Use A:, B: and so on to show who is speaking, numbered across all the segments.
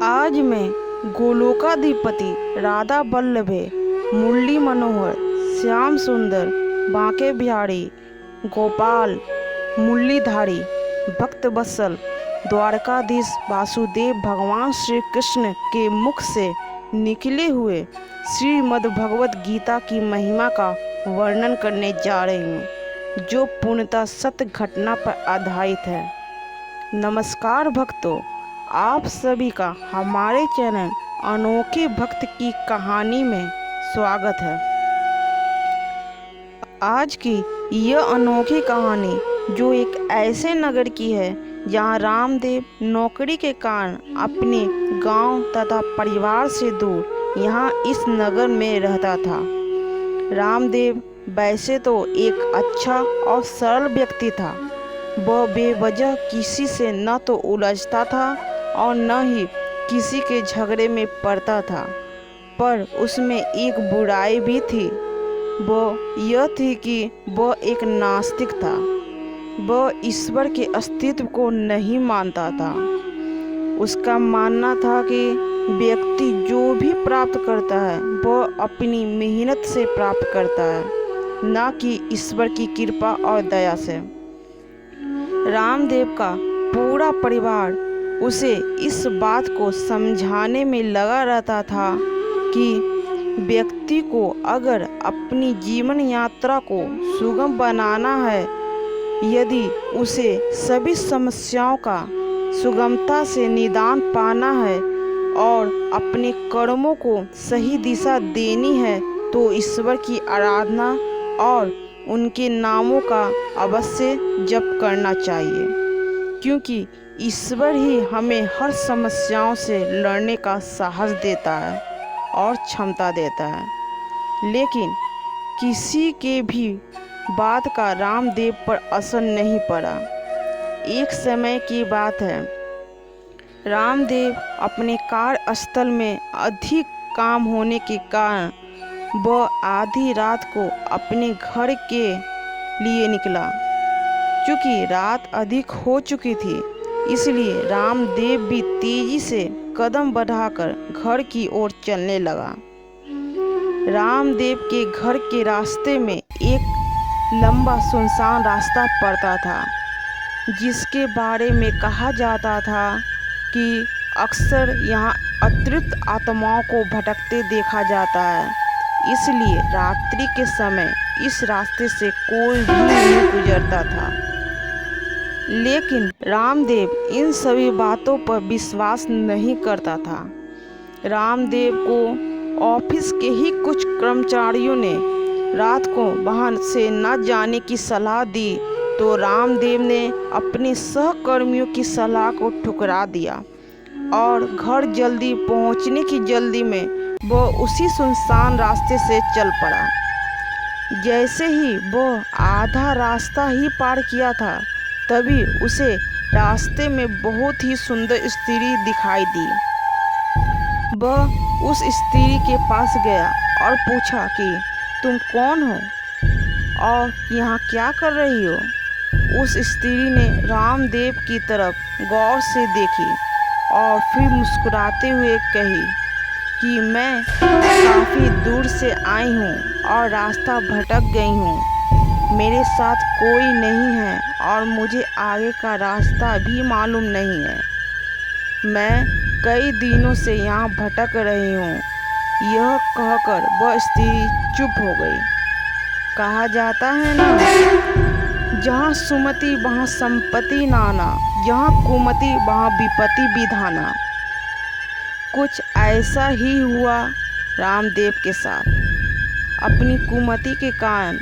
A: आज मैं गोलोकाधिपति राधा वल्लभे मुरली मनोहर श्याम सुंदर बांके बिहारी गोपाल मुरलीधारी भक्त वत्सल द्वारकाधीश वासुदेव भगवान श्री कृष्ण के मुख से निकले हुए श्रीमद् भगवत गीता की महिमा का वर्णन करने जा रही हूँ, जो पूर्णतः सत्य घटना पर आधारित है। नमस्कार भक्तों, आप सभी का हमारे चैनल अनोखे भक्त की कहानी में स्वागत है। आज की यह अनोखी कहानी जो एक ऐसे नगर की है जहां रामदेव नौकरी के कारण अपने गांव तथा परिवार से दूर यहां इस नगर में रहता था। रामदेव वैसे तो एक अच्छा और सरल व्यक्ति था। वह बेवजह किसी से न तो उलझता था और न ही किसी के झगड़े में पड़ता था, पर उसमें एक बुराई भी थी। वह यह थी कि वह एक नास्तिक था। वह ईश्वर के अस्तित्व को नहीं मानता था। उसका मानना था कि व्यक्ति जो भी प्राप्त करता है वह अपनी मेहनत से प्राप्त करता है, न कि ईश्वर की कृपा और दया से। रामदेव का पूरा परिवार उसे इस बात को समझाने में लगा रहता था कि व्यक्ति को अगर अपनी जीवन यात्रा को सुगम बनाना है, यदि उसे सभी समस्याओं का सुगमता से निदान पाना है और अपने कर्मों को सही दिशा देनी है, तो ईश्वर की आराधना और उनके नामों का अवश्य जप करना चाहिए, क्योंकि ईश्वर ही हमें हर समस्याओं से लड़ने का साहस देता है और क्षमता देता है। लेकिन किसी के भी बात का रामदेव पर असर नहीं पड़ा। एक समय की बात है, रामदेव अपने कार्यस्थल में अधिक काम होने के कारण वह आधी रात को अपने घर के लिए निकला। चूँकि रात अधिक हो चुकी थी, इसलिए रामदेव भी तेजी से कदम बढ़ाकर घर की ओर चलने लगा। रामदेव के घर के रास्ते में एक लंबा सुनसान रास्ता पड़ता था, जिसके बारे में कहा जाता था कि अक्सर यहाँ अतृप्त आत्माओं को भटकते देखा जाता है। इसलिए रात्रि के समय इस रास्ते से कोई भी नहीं गुजरता था। लेकिन रामदेव इन सभी बातों पर विश्वास नहीं करता था। रामदेव को ऑफिस के ही कुछ कर्मचारियों ने रात को वहां से न जाने की सलाह दी, तो रामदेव ने अपने सहकर्मियों की सलाह को ठुकरा दिया और घर जल्दी पहुंचने की जल्दी में वह उसी सुनसान रास्ते से चल पड़ा। जैसे ही वह आधा रास्ता ही पार किया था, तभी उसे रास्ते में बहुत ही सुंदर स्त्री दिखाई दी। वह उस स्त्री के पास गया और पूछा कि तुम कौन हो और यहाँ क्या कर रही हो। उस स्त्री ने रामदेव की तरफ गौर से देखी और फिर मुस्कुराते हुए कही कि मैं काफ़ी दूर से आई हूँ और रास्ता भटक गई हूँ। मेरे साथ कोई नहीं है और मुझे आगे का रास्ता भी मालूम नहीं है। मैं कई दिनों से यहाँ भटक रही हूँ। यह कहकर वह स्त्री चुप हो गई। कहा जाता है ना, जहाँ सुमति वहाँ संपत्ति नाना, जहाँ कुमति वहाँ विपत्ति विधाना। कुछ ऐसा ही हुआ रामदेव के साथ। अपनी कुमति के कारण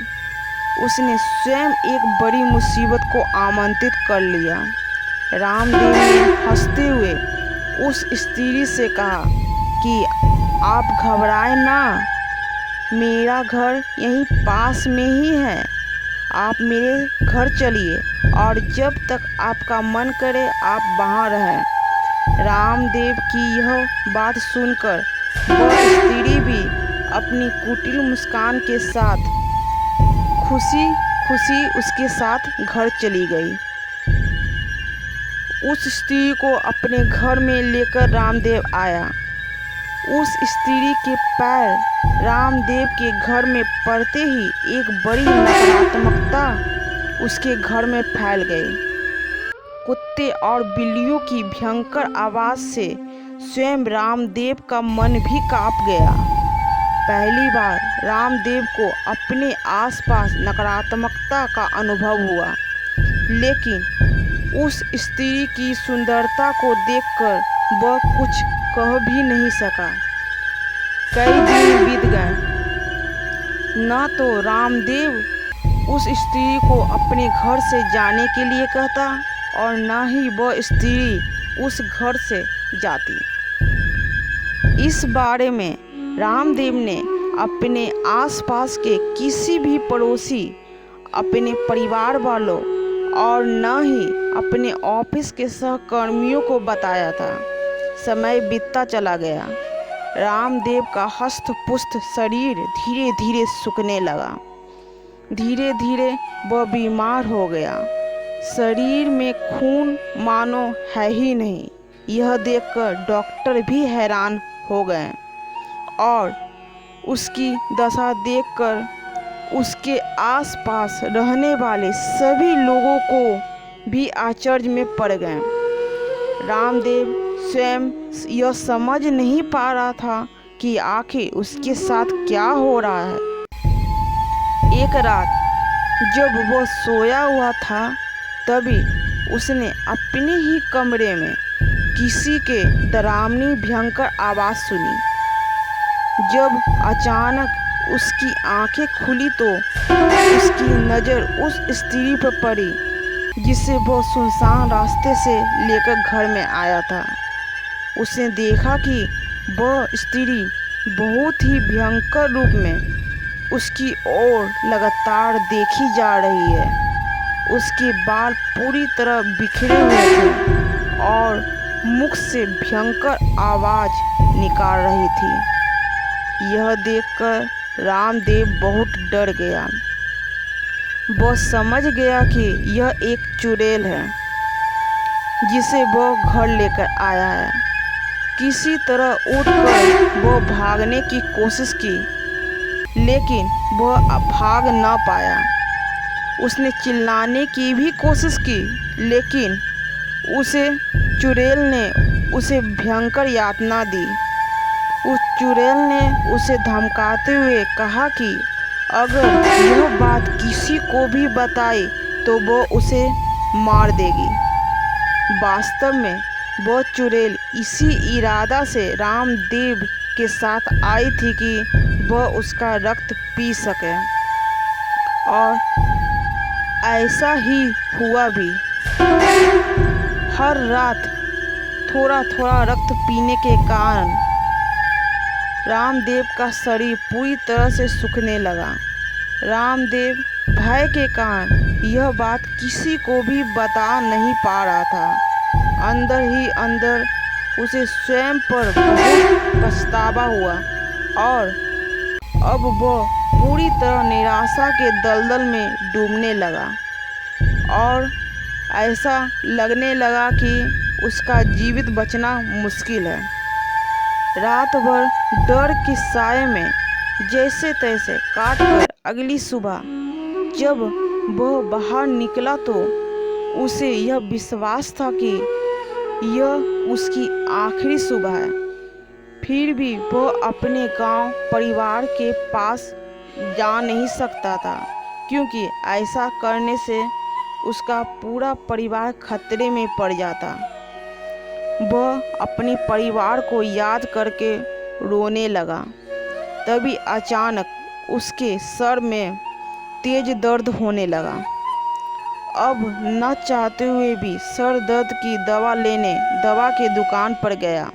A: उसने स्वयं एक बड़ी मुसीबत को आमंत्रित कर लिया। रामदेव ने हंसते हुए उस स्त्री से कहा कि आप घबराएं ना, मेरा घर यहीं पास में ही है। आप मेरे घर चलिए और जब तक आपका मन करे आप वहाँ रहें। रामदेव की यह बात सुनकर वह स्त्री भी अपनी कुटिल मुस्कान के साथ खुशी खुशी उसके साथ घर चली गई। उस स्त्री को अपने घर में लेकर रामदेव आया। उस स्त्री के पैर रामदेव के घर में पड़ते ही एक बड़ी नकारात्मकता उसके घर में फैल गई। कुत्ते और बिल्लियों की भयंकर आवाज़ से स्वयं रामदेव का मन भी कांप गया। पहली बार रामदेव को अपने आसपास नकारात्मकता का अनुभव हुआ, लेकिन उस स्त्री की सुंदरता को देखकर वह कुछ कह भी नहीं सका। कई दिन बीत गए, न तो रामदेव उस स्त्री को अपने घर से जाने के लिए कहता और न ही वह स्त्री उस घर से जाती। इस बारे में रामदेव ने अपने आसपास के किसी भी पड़ोसी, अपने परिवार वालों और न ही अपने ऑफिस के सहकर्मियों को बताया था। समय बीतता चला गया। रामदेव का हष्ट-पुष्ट शरीर धीरे धीरे सूखने लगा। धीरे धीरे वह बीमार हो गया। शरीर में खून मानो है ही नहीं। यह देखकर डॉक्टर भी हैरान हो गए और उसकी दशा देखकर उसके आसपास रहने वाले सभी लोगों को भी आश्चर्य में पड़ गए। रामदेव स्वयं यह समझ नहीं पा रहा था कि आखिर उसके साथ क्या हो रहा है। एक रात जब वह सोया हुआ था, तभी उसने अपने ही कमरे में किसी के डरावनी भयंकर आवाज़ सुनी। जब अचानक उसकी आंखें खुली तो उसकी नज़र उस स्त्री पर पड़ी जिसे वह सुनसान रास्ते से लेकर घर में आया था। उसने देखा कि वह स्त्री बहुत ही भयंकर रूप में उसकी ओर लगातार देखी जा रही है। उसके बाल पूरी तरह बिखरे हुए थे और मुख से भयंकर आवाज़ निकाल रही थी। यह देखकर रामदेव बहुत डर गया। वह समझ गया कि यह एक चुड़ैल है जिसे वह घर लेकर आया है। किसी तरह उठकर वह भागने की कोशिश की, लेकिन वह भाग न पाया। उसने चिल्लाने की भी कोशिश की, लेकिन उसे चुड़ैल ने उसे भयंकर यातना दी। उस चुड़ैल ने उसे धमकाते हुए कहा कि अगर यह बात किसी को भी बताई तो वह उसे मार देगी। वास्तव में वह चुड़ैल इसी इरादा से रामदेव के साथ आई थी कि वह उसका रक्त पी सके, और ऐसा ही हुआ भी। हर रात थोड़ा थोड़ा रक्त पीने के कारण रामदेव का शरीर पूरी तरह से सूखने लगा। रामदेव भय के कारण यह बात किसी को भी बता नहीं पा रहा था। अंदर ही अंदर उसे स्वयं पर बहुत पछतावा हुआ और अब वह पूरी तरह निराशा के दलदल में डूबने लगा और ऐसा लगने लगा कि उसका जीवित बचना मुश्किल है। रात भर डर के साए में जैसे तैसे काटकर अगली सुबह जब वह बाहर निकला तो उसे यह विश्वास था कि यह उसकी आखिरी सुबह है। फिर भी वह अपने गांव परिवार के पास जा नहीं सकता था, क्योंकि ऐसा करने से उसका पूरा परिवार खतरे में पड़ जाता। वह अपने परिवार को याद करके रोने लगा। तभी अचानक उसके सर में तेज दर्द होने लगा। अब न चाहते हुए भी सर दर्द की दवा लेने दवा के दुकान पर गया।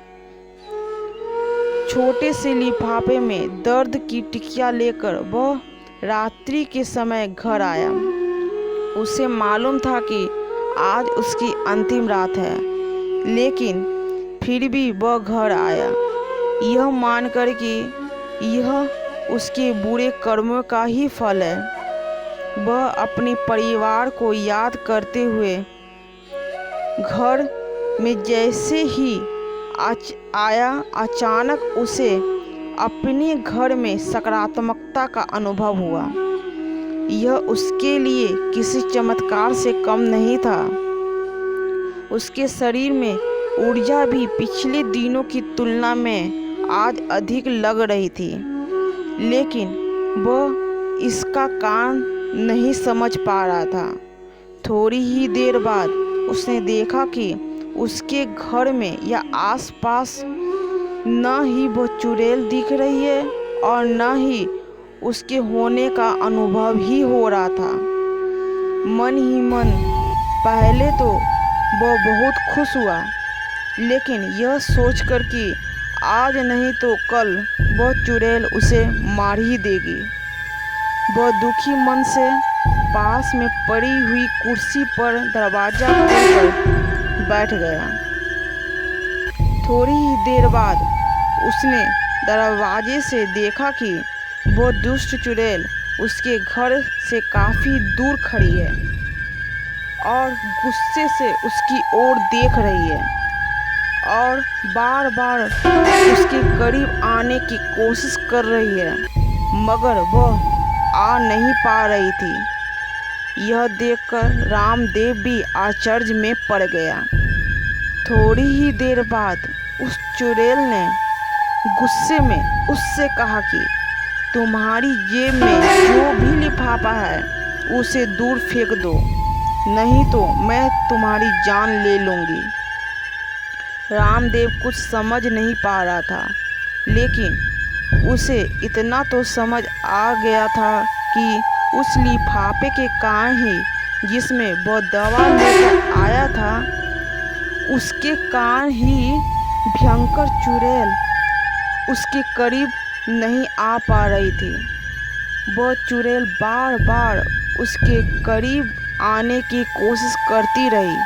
A: छोटे से लिफाफे में दर्द की टिकिया लेकर वह रात्रि के समय घर आया। उसे मालूम था कि आज उसकी अंतिम रात है, लेकिन फिर भी वह घर आया, यह मानकर कि यह उसके बुरे कर्मों का ही फल है। वह अपने परिवार को याद करते हुए घर में जैसे ही आया, अचानक उसे अपने घर में सकारात्मकता का अनुभव हुआ। यह उसके लिए किसी चमत्कार से कम नहीं था। उसके शरीर में ऊर्जा भी पिछले दिनों की तुलना में आज अधिक लग रही थी, लेकिन वह इसका कारण नहीं समझ पा रहा था। थोड़ी ही देर बाद उसने देखा कि उसके घर में या आसपास न ही वो चुड़ैल दिख रही है और न ही उसके होने का अनुभव ही हो रहा था। मन ही मन पहले तो वह बहुत खुश हुआ, लेकिन यह सोचकर कि आज नहीं तो कल वह चुड़ैल उसे मार ही देगी, वह दुखी मन से पास में पड़ी हुई कुर्सी पर दरवाज़ा खोलकर बैठ गया। थोड़ी ही देर बाद उसने दरवाजे से देखा कि वो दुष्ट चुड़ैल उसके घर से काफ़ी दूर खड़ी है और गुस्से से उसकी ओर देख रही है और बार बार उसके करीब आने की कोशिश कर रही है, मगर वह आ नहीं पा रही थी। यह देखकर रामदेव भी आश्चर्य में पड़ गया। थोड़ी ही देर बाद उस चुड़ैल ने गुस्से में उससे कहा कि तुम्हारी जेब में जो भी लिफाफा है उसे दूर फेंक दो, नहीं तो मैं तुम्हारी जान ले लूँगी। रामदेव कुछ समझ नहीं पा रहा था, लेकिन उसे इतना तो समझ आ गया था कि उस लिफाफे के कारण ही जिसमें वह दवा लेकर आया था, उसके कारण ही भयंकर चुड़ैल उसके करीब नहीं आ पा रही थी। वह चुड़ैल बार बार उसके करीब आने की कोशिश करती रही,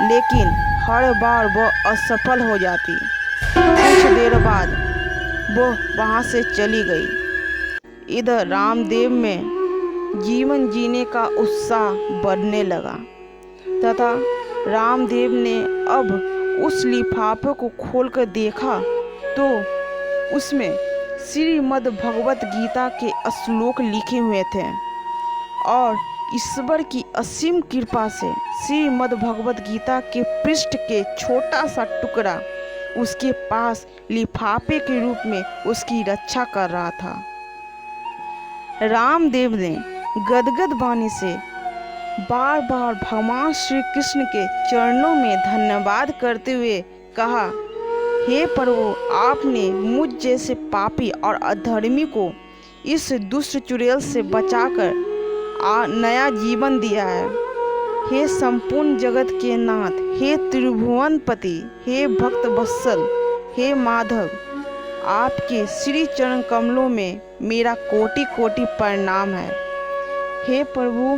A: लेकिन हर बार वह असफल हो जाती। कुछ देर बाद वह वहाँ से चली गई। इधर रामदेव में जीवन जीने का उत्साह बढ़ने लगा तथा रामदेव ने अब उस लिफाफे को खोलकर देखा तो उसमें श्रीमद् भगवत गीता के श्लोक लिखे हुए थे और ईश्वर की असीम कृपा से श्रीमद् भगवत गीता के पृष्ठ के छोटा सा टुकड़ा उसके पास लिफाफे के रूप में उसकी रक्षा कर रहा था। रामदेव ने गदगद वाणी से बार बार भगवान श्री कृष्ण के चरणों में धन्यवाद करते हुए कहा, हे प्रभु, आपने मुझ जैसे पापी और अधर्मी को इस दुष्ट चुड़ैल से बचाकर नया जीवन दिया है। हे संपूर्ण जगत के नाथ, हे त्रिभुवनपति, हे भक्त वत्सल, हे माधव, आपके श्री चरण कमलों में मेरा कोटि कोटि प्रणाम है। हे प्रभु,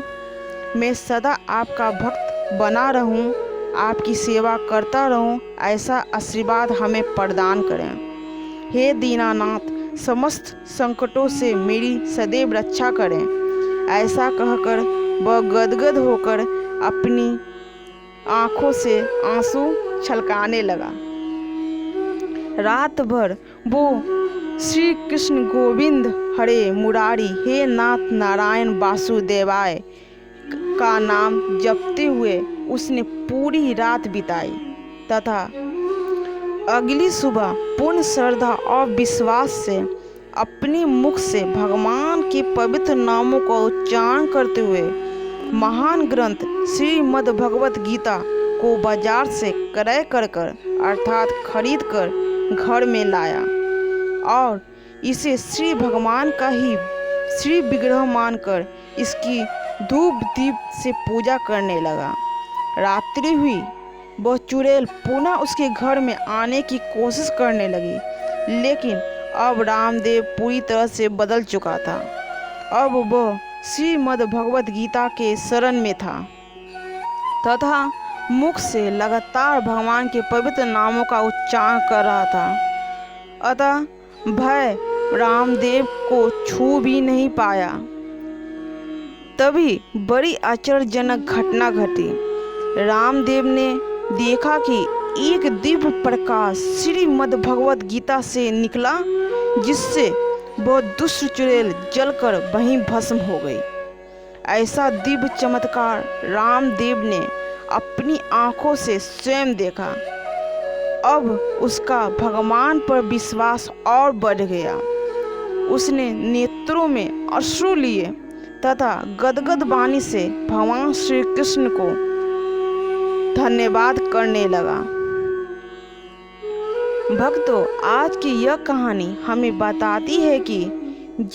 A: मैं सदा आपका भक्त बना रहूं, आपकी सेवा करता रहूं, ऐसा आशीर्वाद हमें प्रदान करें। हे दीनानाथ, समस्त संकटों से मेरी सदैव रक्षा करें। ऐसा कहकर वह गदगद होकर अपनी आंखों से आंसू छलकाने लगा। रात भर वो श्री कृष्ण गोविंद हरे मुरारी, हे नाथ नारायण वासुदेवाय का नाम जपते हुए उसने पूरी रात बिताई तथा अगली सुबह पूर्ण श्रद्धा और विश्वास से अपने मुख से भगवान के पवित्र नामों का उच्चारण करते हुए महान ग्रंथ श्रीमद् भगवत गीता को बाजार से क्रय कर अर्थात खरीद कर घर में लाया और इसे श्री भगवान का ही श्री विग्रह मानकर इसकी धूप दीप से पूजा करने लगा। रात्रि हुई, वह चुड़ैल पुनः उसके घर में आने की कोशिश करने लगी, लेकिन अब रामदेव पूरी तरह से बदल चुका था। अब वह श्रीमद् भगवत गीता के शरण में था तथा मुख से लगातार भगवान के पवित्र नामों का उच्चारण कर रहा था। अतः भय रामदेव को छू भी नहीं पाया। तभी बड़ी आश्चर्यजनक घटना घटी। रामदेव ने देखा कि एक दिव्य प्रकाश श्रीमद् भगवत गीता से निकला, जिससे वह दुष्ट चुड़ैल जलकर वहीं भस्म हो गई। ऐसा दिव्य चमत्कार रामदेव ने अपनी आंखों से स्वयं देखा। अब उसका भगवान पर विश्वास और बढ़ गया। उसने नेत्रों में अश्रु लिए तथा गदगद वाणी से भगवान श्री कृष्ण को धन्यवाद करने लगा। भक्तों, आज की यह कहानी हमें बताती है कि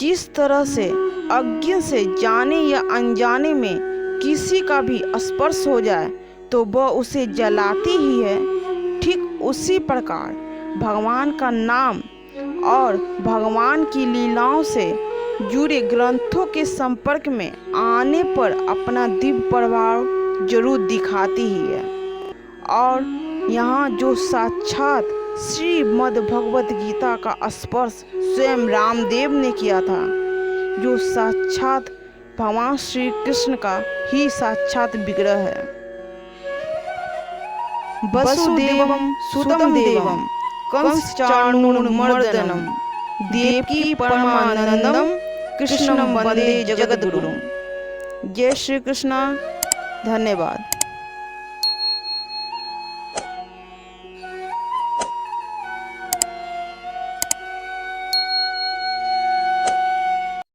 A: जिस तरह से अज्ञ से जाने या अनजाने में किसी का भी स्पर्श हो जाए तो वह उसे जलाती ही है, ठीक उसी प्रकार भगवान का नाम और भगवान की लीलाओं से जुड़े ग्रंथों के संपर्क में आने पर अपना दिव्य प्रभाव जरूर दिखाती ही है। और यहाँ जो साक्षात श्रीमद् भगवत गीता का स्पर्श स्वयं रामदेव ने किया था, जो साक्षात भगवान श्री कृष्ण का ही साक्षात विग्रह है। वसुदेवं सुतं देवं कंसचाणूरमर्दनं देवकी परमानंदं कृष्णं वंदे जगद्गुरुं। जय श्री कृष्ण। धन्यवाद।